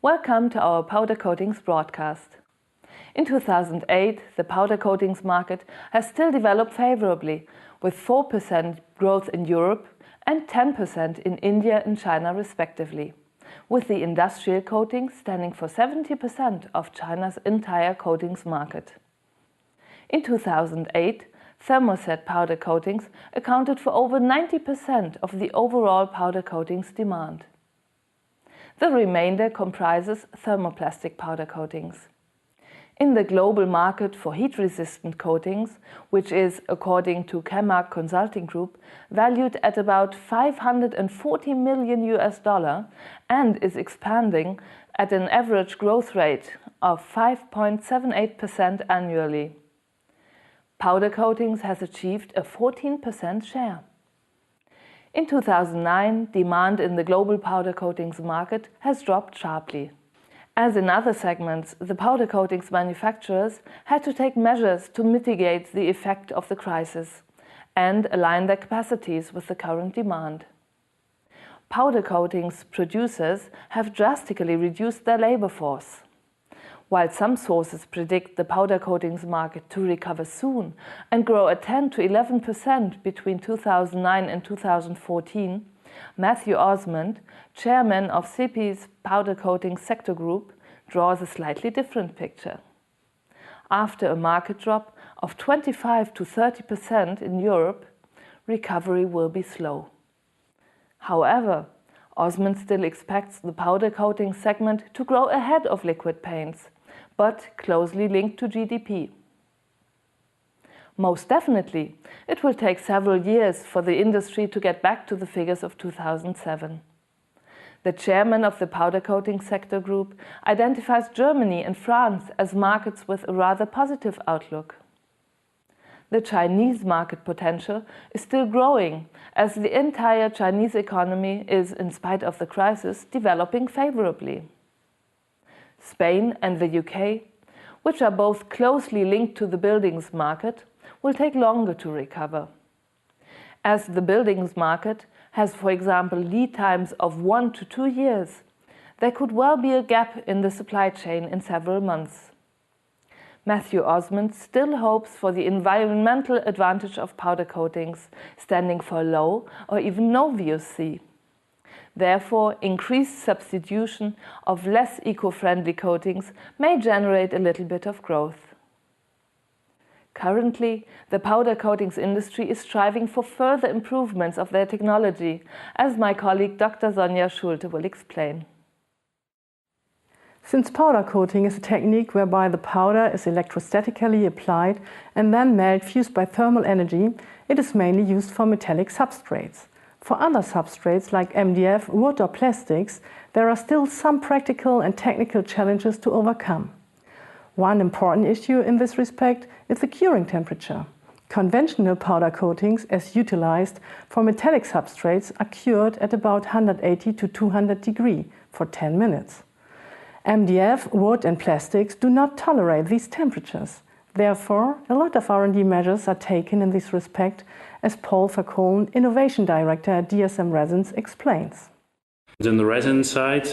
Welcome to our powder coatings broadcast. In 2008, the powder coatings market has still developed favorably, with 4% growth in Europe and 10% in India and China respectively, with the industrial coatings standing for 70% of China's entire coatings market. In 2008, thermoset powder coatings accounted for over 90% of the overall powder coatings demand. The remainder comprises thermoplastic powder coatings. In the global market for heat-resistant coatings, which is, according to Chemmark Consulting Group, valued at about $540 million and is expanding at an average growth rate of 5.78% annually, powder coatings has achieved a 14% share. In 2009, demand in the global powder coatings market has dropped sharply. As in other segments, the powder coatings manufacturers had to take measures to mitigate the effect of the crisis and align their capacities with the current demand. Powder coatings producers have drastically reduced their labor force. While some sources predict the powder coatings market to recover soon and grow at 10 to 11% between 2009 and 2014, Matthew Osmond, chairman of CP's powder coatings sector group, draws a slightly different picture. After a market drop of 25 to 30% in Europe, recovery will be slow. However, Osmond still expects the powder coatings segment to grow ahead of liquid paints, but closely linked to GDP. Most definitely, it will take several years for the industry to get back to the figures of 2007. The chairman of the powder coating sector group identifies Germany and France as markets with a rather positive outlook. The Chinese market potential is still growing, as the entire Chinese economy is, in spite of the crisis, developing favorably. Spain and the UK, which are both closely linked to the buildings market, will take longer to recover. As the buildings market has, for example, lead times of 1 to 2 years, there could well be a gap in the supply chain in several months. Matthew Osmond still hopes for the environmental advantage of powder coatings, standing for low or even no VOC. Therefore, increased substitution of less eco-friendly coatings may generate a little bit of growth. Currently, the powder coatings industry is striving for further improvements of their technology, as my colleague Dr. Sonja Schulte will explain. Since powder coating is a technique whereby the powder is electrostatically applied and then melt fused by thermal energy, it is mainly used for metallic substrates. For other substrates like MDF, wood or plastics, there are still some practical and technical challenges to overcome. One important issue in this respect is the curing temperature. Conventional powder coatings, as utilized for metallic substrates, are cured at about 180 to 200 degrees for 10 minutes. MDF, wood and plastics do not tolerate these temperatures. Therefore, a lot of R&D measures are taken in this respect, as Paul Verkoelen, Innovation Director at DSM Resins, explains. On the resin side,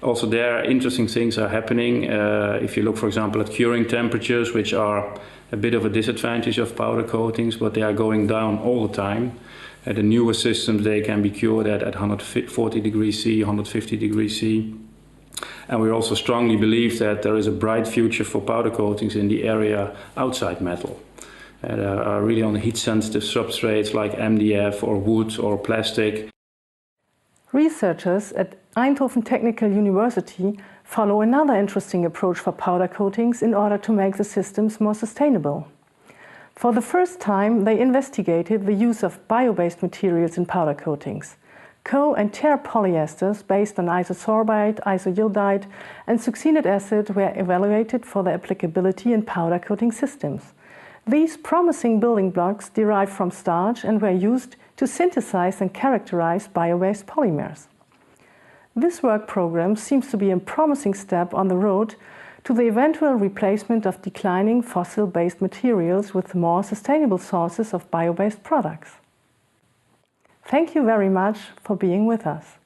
also there interesting things are happening. If you look, for example, at curing temperatures, which are a bit of a disadvantage of powder coatings, but they are going down all the time. The newer systems, they can be cured at 140 degrees C, 150 degrees C. And we also strongly believe that there is a bright future for powder coatings in the area outside metal. Are really on heat-sensitive substrates like MDF or wood or plastic. Researchers at Eindhoven Technical University follow another interesting approach for powder coatings in order to make the systems more sustainable. For the first time, they investigated the use of bio-based materials in powder coatings. Co- and tear polyesters based on isosorbide, isoiodide and succinate acid were evaluated for their applicability in powder coating systems. These promising building blocks derived from starch and were used to synthesize and characterize bio-based polymers. This work program seems to be a promising step on the road to the eventual replacement of declining fossil-based materials with more sustainable sources of bio-based products. Thank you very much for being with us.